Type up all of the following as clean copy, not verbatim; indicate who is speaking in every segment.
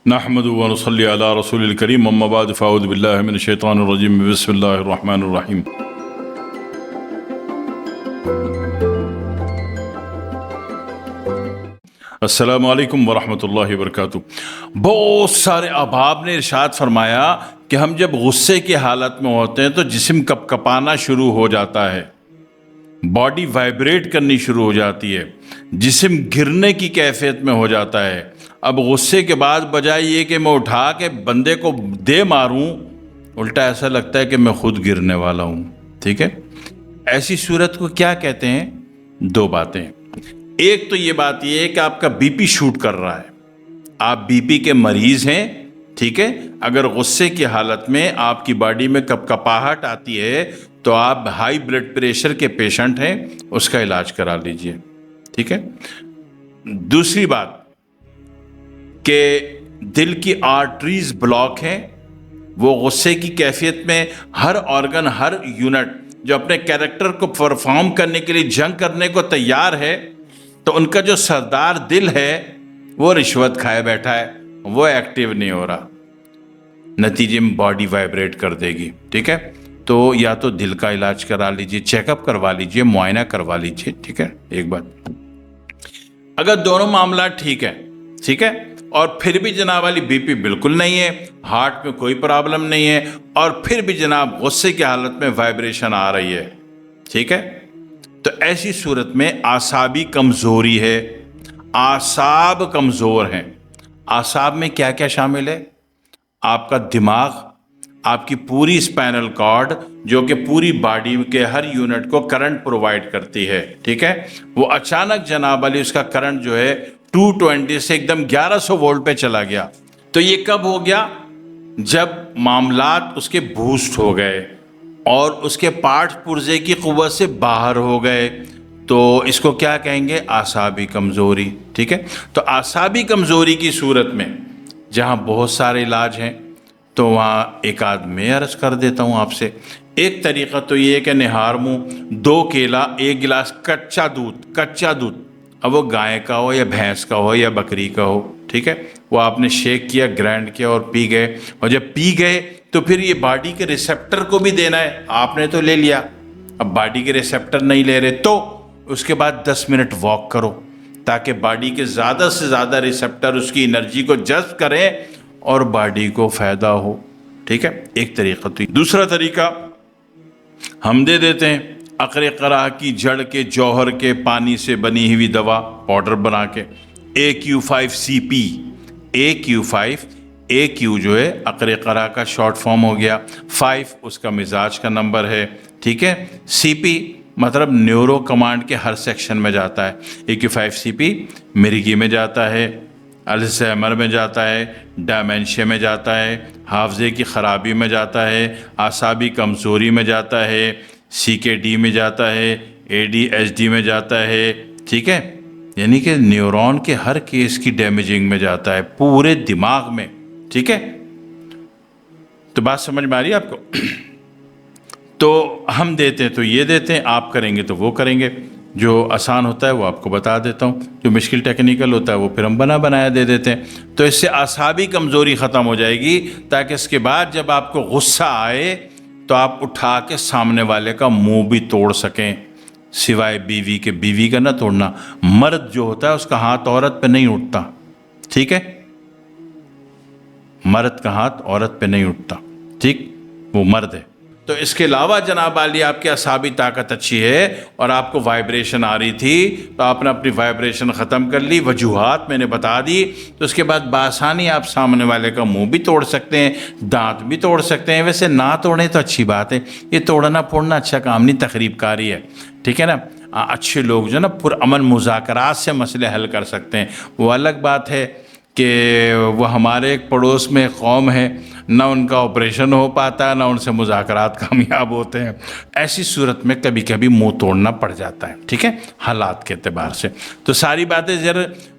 Speaker 1: نحمد و نصلی علی رسول الکریم اما بعد فاعوذ باللہ من الشیطان الرجیم بسم اللہ الرحمن الرحیم۔ السلام علیکم ورحمۃ اللہ وبرکاتہ۔ بہت سارے احباب نے ارشاد فرمایا کہ ہم جب غصے کی حالت میں ہوتے ہیں تو جسم کپ کپانا شروع ہو جاتا ہے، باڈی وائبریٹ کرنی شروع ہو جاتی ہے، جسم گرنے کی کیفیت میں ہو جاتا ہے۔ اب غصے کے بعد بجائے یہ کہ میں اٹھا کے بندے کو دے ماروں، الٹا ایسا لگتا ہے کہ میں خود گرنے والا ہوں۔ ٹھیک ہے، ایسی صورت کو کیا کہتے ہیں؟ دو باتیں۔ ایک تو یہ بات یہ ہے کہ آپ کا بی پی شوٹ کر رہا ہے، آپ بی پی کے مریض ہیں۔ ٹھیک ہے، اگر غصے کی حالت میں آپ کی باڈی میں کپ کپاہٹ آتی ہے تو آپ ہائی بلڈ پریشر کے پیشنٹ ہیں، اس کا علاج کرا لیجئے۔ ٹھیک ہے، دوسری بات کہ دل کی آرٹریز بلاک ہیں، وہ غصے کی کیفیت میں ہر آرگن، ہر یونٹ جو اپنے کیریکٹر کو پرفارم کرنے کے لیے جنگ کرنے کو تیار ہے، تو ان کا جو سردار دل ہے وہ رشوت کھائے بیٹھا ہے، وہ ایکٹیو نہیں ہو رہا، نتیجے میں باڈی وائبریٹ کر دے گی۔ ٹھیک ہے، تو یا تو دل کا علاج کرا لیجئے، چیک اپ کروا لیجئے، معائنہ کروا لیجئے۔ ٹھیک ہے، ایک بات۔ اگر دونوں معاملات ٹھیک ہے اور پھر بھی جناب والی بی پی بالکل نہیں ہے، ہارٹ میں کوئی پرابلم نہیں ہے، اور پھر بھی جناب غصے کی حالت میں وائبریشن آ رہی ہے، ٹھیک ہے، تو ایسی صورت میں اعصابی کمزوری ہے، اعصاب کمزور ہیں۔ اعصاب میں کیا کیا شامل ہے؟ آپ کا دماغ، آپ کی پوری اسپائنل کارڈ جو کہ پوری باڈی کے ہر یونٹ کو کرنٹ پرووائڈ کرتی ہے، ٹھیک ہے، وہ اچانک جناب والی اس کا کرنٹ جو ہے 220 سے ایک دم 1100 وولٹ پہ چلا گیا۔ تو یہ کب ہو گیا؟ جب معاملات اس کے بوسٹ ہو گئے اور اس کے پارٹ پرزے کی قوت سے باہر ہو گئے، تو اس کو کیا کہیں گے؟ اعصابی کمزوری۔ ٹھیک ہے، تو اعصابی کمزوری کی صورت میں جہاں بہت سارے علاج ہیں، تو وہاں ایک آدھ میں عرض کر دیتا ہوں آپ سے۔ ایک طریقہ تو یہ ہے کہ نہار منہ 2 کیلا 1 گلاس کچا دودھ، اب وہ گائے کا ہو یا بھینس کا ہو یا بکری کا ہو، ٹھیک ہے، وہ آپ نے شیک کیا، گرائنڈ کیا اور پی گئے، اور جب پی گئے تو پھر یہ باڈی کے ریسیپٹر کو بھی دینا ہے۔ آپ نے تو لے لیا، اب باڈی کے ریسیپٹر نہیں لے رہے تو اس کے بعد 10 منٹ واک کرو، تاکہ باڈی کے زیادہ سے زیادہ ریسیپٹر اس کی انرجی کو جذب کریں اور باڈی کو فائدہ ہو۔ ٹھیک ہے، ایک طریقہ تو۔ دوسرا طریقہ ہم دے دیتے ہیں عقر قرح کی جڑ کے جوہر کے پانی سے بنی ہوئی دوا، پاؤڈر بنا کے، AQ5CP، AQ جو ہے عقر قرح کا شارٹ فارم ہو گیا، 5 اس کا مزاج کا نمبر ہے، ٹھیک ہے، CP مطلب نیورو کمانڈ کے ہر سیکشن میں جاتا ہے۔ AQ5CP مرگی میں جاتا ہے، الزائمر میں جاتا ہے، ڈائمینشیا میں جاتا ہے، حافظے کی خرابی میں جاتا ہے، اعصابی کمزوری میں جاتا ہے، CKD میں جاتا ہے، ADHD میں جاتا ہے، ٹھیک ہے، یعنی کہ نیورون کے ہر کیس کی ڈیمیجنگ میں جاتا ہے، پورے دماغ میں۔ ٹھیک ہے، تو بات سمجھ میں آ رہی ہے آپ کو؟ تو ہم دیتے ہیں تو یہ دیتے ہیں، آپ کریں گے تو وہ کریں گے، جو آسان ہوتا ہے وہ آپ کو بتا دیتا ہوں، جو مشکل ٹیکنیکل ہوتا ہے وہ پھر ہم بنایا دے دیتے ہیں۔ تو اس سے اعصابی کمزوری ختم ہو جائے گی، تاکہ اس کے بعد جب آپ کو غصہ آئے تو آپ اٹھا کے سامنے والے کا منہ بھی توڑ سکیں، سوائے بیوی کے۔ بیوی کا نہ توڑنا، مرد جو ہوتا ہے اس کا ہاتھ عورت پہ نہیں اٹھتا، ٹھیک ہے، مرد کا ہاتھ عورت پہ نہیں اٹھتا، ٹھیک، وہ مرد ہے۔ تو اس کے علاوہ جناب عالی آپ کی اعصابی طاقت اچھی ہے اور آپ کو وائبریشن آ رہی تھی تو آپ نے اپنی وائبریشن ختم کر لی، وجوہات میں نے بتا دی، تو اس کے بعد بآسانی آپ سامنے والے کا منہ بھی توڑ سکتے ہیں، دانت بھی توڑ سکتے ہیں۔ ویسے نہ توڑیں تو اچھی بات ہے، یہ توڑنا پھوڑنا اچھا کام نہیں، تخریب کاری ہے، ٹھیک ہے نا۔ اچھے لوگ جو نا پرامن مذاکرات سے مسئلے حل کر سکتے ہیں۔ وہ الگ بات ہے کہ وہ ہمارے ایک پڑوس میں قوم ہے، نہ ان کا آپریشن ہو پاتا ہے، نہ ان سے مذاکرات کامیاب ہوتے ہیں۔ ایسی صورت میں کبھی کبھی منہ توڑنا پڑ جاتا ہے، ٹھیک ہے، حالات کے اعتبار سے۔ تو ساری باتیں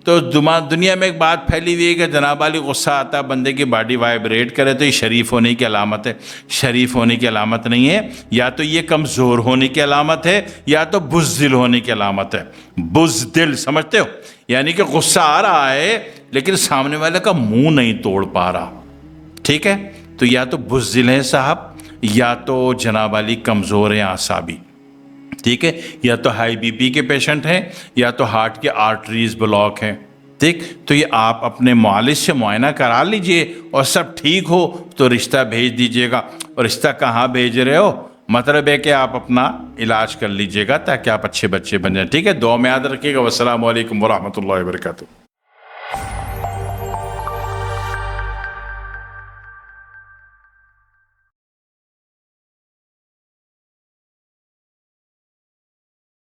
Speaker 1: تو دنیا میں ایک بات پھیلی ہوئی ہے کہ جناب علی غصہ آتا ہے، بندے کی باڈی وائبریٹ کرے تو یہ شریف ہونے کی علامت ہے۔ شریف ہونے کی علامت نہیں ہے، یا تو یہ کمزور ہونے کی علامت ہے یا تو بزدل ہونے کی علامت ہے۔ بزدل سمجھتے ہو؟ یعنی کہ غصہ آ رہا ہے لیکن سامنے والے کا منہ نہیں توڑ پا رہا. ٹھیک ہے, تو یا تو بزدل ہیں صاحب, یا تو جناب والی کمزور ہیں اعصابی. ٹھیک ہے, یا تو ہائی بی پی کے پیشنٹ ہیں, یا تو ہارٹ کے آرٹریز بلاک ہیں. ٹھیک, تو یہ آپ اپنے معالج سے معائنہ کرا لیجئے, اور سب ٹھیک ہو تو رشتہ بھیج دیجئے گا. اور رشتہ کہاں بھیج رہے ہو, مطلب ہے کہ آپ اپنا علاج کر لیجئے گا تاکہ آپ اچھے بچے بن جائیں. ٹھیک ہے, دعا میں یاد رکھیے گا. والسلام علیکم ورحمۃ اللہ وبرکاتہ.